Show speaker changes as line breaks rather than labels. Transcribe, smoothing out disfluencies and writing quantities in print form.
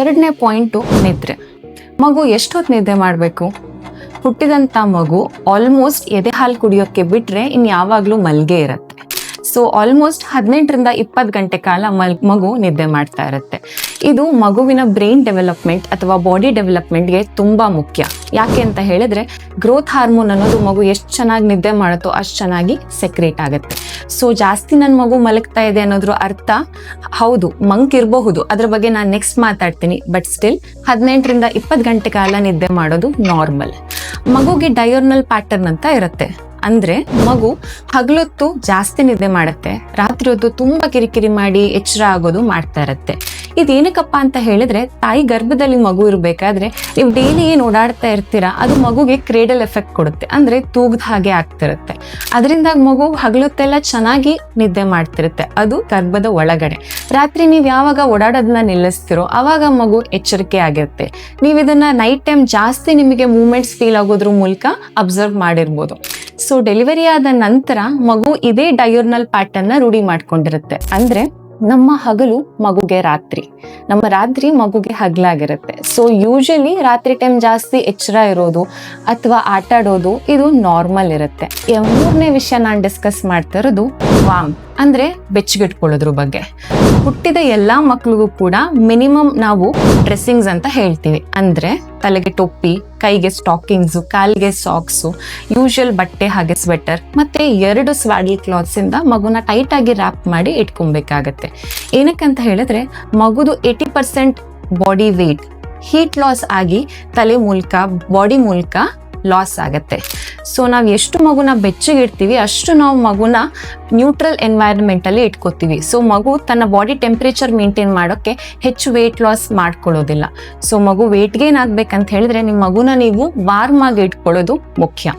ಎರಡನೇ ಪಾಯಿಂಟು ನಿದ್ರೆ. ಮಗು ಎಷ್ಟೊತ್ತು ನಿದ್ದೆ ಮಾಡಬೇಕು? ಹುಟ್ಟಿದಂಥ ಮಗು ಆಲ್ಮೋಸ್ಟ್ ಎದೆ ಹಾಲು ಕುಡಿಯೋಕ್ಕೆ ಬಿಟ್ಟರೆ ಇನ್ಯಾವಾಗಲೂ ಮಲ್ಗೆ ಇರುತ್ತೆ. ಸೊ ಆಲ್ಮೋಸ್ಟ್ 18ರಿಂದ 20 ಗಂಟೆ ಕಾಲ ಮಗು ನಿದ್ದೆ ಮಾಡ್ತಾ ಇರುತ್ತೆ. ಇದು ಮಗುವಿನ ಬ್ರೈನ್ ಡೆವಲಪ್ಮೆಂಟ್ ಅಥವಾ ಬಾಡಿ ಡೆವಲಪ್ಮೆಂಟ್ಗೆ ತುಂಬ ಮುಖ್ಯ. ಯಾಕೆ ಅಂತ ಹೇಳಿದ್ರೆ ಗ್ರೋತ್ ಹಾರ್ಮೋನ್ ಅನ್ನೋದು ಮಗು ಎಷ್ಟು ಚೆನ್ನಾಗಿ ನಿದ್ದೆ ಮಾಡುತ್ತೋ ಅಷ್ಟು ಚೆನ್ನಾಗಿ ಸೆಕ್ರೇಟ್ ಆಗುತ್ತೆ. ಸೊ ಜಾಸ್ತಿ ನನ್ನ ಮಗು ಮಲಗ್ತಾ ಇದೆ ಅನ್ನೋದ್ರ ಅರ್ಥ ಹೌದು ಮಂಕಿರಬಹುದು, ಅದ್ರ ಬಗ್ಗೆ ನಾನು ನೆಕ್ಸ್ಟ್ ಮಾತಾಡ್ತೀನಿ. ಬಟ್ ಸ್ಟಿಲ್ 18ರಿಂದ 20 ಗಂಟೆ ಕಾಲ ನಿದ್ದೆ ಮಾಡೋದು ನಾರ್ಮಲ್. ಮಗುಗೆ ಡಯೋರ್ನಲ್ ಪ್ಯಾಟರ್ನ್ ಅಂತ ಇರುತ್ತೆ. ಅಂದ್ರೆ ಮಗು ಹಗಲೊತ್ತು ಜಾಸ್ತಿ ನಿದ್ದೆ ಮಾಡುತ್ತೆ, ರಾತ್ರಿ ಹೊತ್ತು ತುಂಬಾ ಕಿರಿಕಿರಿ ಮಾಡಿ ಎಚ್ಚರ ಆಗೋದು ಮಾಡ್ತಾ ಇರುತ್ತೆ. ಇದೇನಕ್ಕಪ್ಪ ಅಂತ ಹೇಳಿದ್ರೆ ತಾಯಿ ಗರ್ಭದಲ್ಲಿ ಮಗು ಇರಬೇಕಾದ್ರೆ ನೀವು ಡೈಲಿ ಏನು ಓಡಾಡ್ತಾ ಇರ್ತೀರಾ ಅದು ಮಗುಗೆ ಕ್ರೇಡಲ್ ಎಫೆಕ್ಟ್ ಕೊಡುತ್ತೆ, ಅಂದ್ರೆ ತೂಗದ ಹಾಗೆ ಆಗ್ತಿರುತ್ತೆ. ಅದರಿಂದ ಮಗು ಹಗಲೊತ್ತೆಲ್ಲ ಚೆನ್ನಾಗಿ ನಿದ್ದೆ ಮಾಡ್ತಿರುತ್ತೆ, ಅದು ಗರ್ಭದ ಒಳಗಡೆ. ರಾತ್ರಿ ನೀವು ಯಾವಾಗ ಓಡಾಡೋದನ್ನ ನಿಲ್ಲಿಸ್ತಿರೋ ಅವಾಗ ಮಗು ಎಚ್ಚರಿಕೆ ಆಗಿರುತ್ತೆ. ನೀವು ಇದನ್ನ ನೈಟ್ ಟೈಮ್ ಜಾಸ್ತಿ ನಿಮಗೆ ಮೂವ್ಮೆಂಟ್ಸ್ ಫೀಲ್ ಆಗೋದ್ರ ಮೂಲಕ ಅಬ್ಸರ್ವ್ ಮಾಡಿರ್ಬೋದು. ಸೊ ಡೆಲಿವರಿ ಆದ ನಂತರ ಮಗು ಇದೇ ಡಯೋರ್ನಲ್ ಪ್ಯಾಟರ್ನ್ ರೂಢಿ ಮಾಡ್ಕೊಂಡಿರುತ್ತೆ. ಅಂದ್ರೆ ನಮ್ಮ ಹಗಲು ಮಗುಗೆ ರಾತ್ರಿ, ನಮ್ಮ ರಾತ್ರಿ ಮಗುಗೆ ಹಗಲಾಗಿರುತ್ತೆ. ಸೊ ಯೂಶಲಿ ರಾತ್ರಿ ಟೈಮ್ ಜಾಸ್ತಿ ಎಚ್ಚರ ಇರೋದು ಅಥವಾ ಆಟ ಆಡೋದು ಇದು ನಾರ್ಮಲ್ ಇರುತ್ತೆ. ಮೂರನೇ ವಿಷಯ ನಾನು ಡಿಸ್ಕಸ್ ಮಾಡ್ತಾ ಇರೋದು ವಾಮ್, ಅಂದ್ರೆ ಬೆಚ್ಚಗಿಟ್ಕೊಳ್ಳೋದ್ರ ಬಗ್ಗೆ. ಹುಟ್ಟಿದ ಎಲ್ಲಾ ಮಕ್ಳಿಗೂ ಕೂಡ ಮಿನಿಮಮ್ ನಾವು ಡ್ರೆಸ್ಸಿಂಗ್ಸ್ ಅಂತ ಹೇಳ್ತೀವಿ. ಅಂದ್ರೆ ತಲೆಗೆ ಟೊಪ್ಪಿ, ಕೈಗೆ ಸ್ಟಾಕಿಂಗ್ಸು, ಕಾಲಿಗೆ ಸಾಕ್ಸು, ಯೂಶುವಲ್ ಬಟ್ಟೆ ಹಾಗೆ ಸ್ವೆಟರ್, ಮತ್ತೆ 2 ಸ್ವಾಡಲ್ ಕ್ಲಾತ್ಸ್ ಇಂದ ಮಗುನ ಟೈಟ್ ಆಗಿ ರ್ಯಾಪ್ ಮಾಡಿ ಇಟ್ಕೊಬೇಕಾಗತ್ತೆ. ಏನಕ್ಕಂತ ಹೇಳಿದ್ರೆ ಮಗುದು 80% ಬಾಡಿ ವೇಟ್ ಹೀಟ್ ಲಾಸ್ ಆಗಿ ತಲೆ ಮೂಲಕ ಬಾಡಿ ಮೂಲಕ ಲಾಸ್ ಆಗತ್ತೆ. ಸೊ ನಾವು ಎಷ್ಟು ಮಗುನ ಬೆಚ್ಚಗಿಡ್ತೀವಿ ಅಷ್ಟು ನಾವು ಮಗುನ ನ್ಯೂಟ್ರಲ್ ಎನ್ವೈರನ್ಮೆಂಟ್ ಅಲ್ಲಿ ಇಟ್ಕೋತೀವಿ. ಸೊ ಮಗು ತನ್ನ ಬಾಡಿ ಟೆಂಪ್ರೇಚರ್ ಮೇಂಟೈನ್ ಮಾಡೋಕ್ಕೆ ಹೆಚ್ಚು ವೇಟ್ ಲಾಸ್ ಮಾಡ್ಕೊಳ್ಳೋದಿಲ್ಲ. ಸೊ ಮಗು ವೇಟ್ ಗೇನ್ ಆಗ್ಬೇಕಂತ ಹೇಳಿದ್ರೆ ನಿಮ್ಮ ಮಗುನ ನೀವು ವಾರ್ಮ್ ಆಗಿ ಇಟ್ಕೊಳ್ಳೋದು ಮುಖ್ಯ.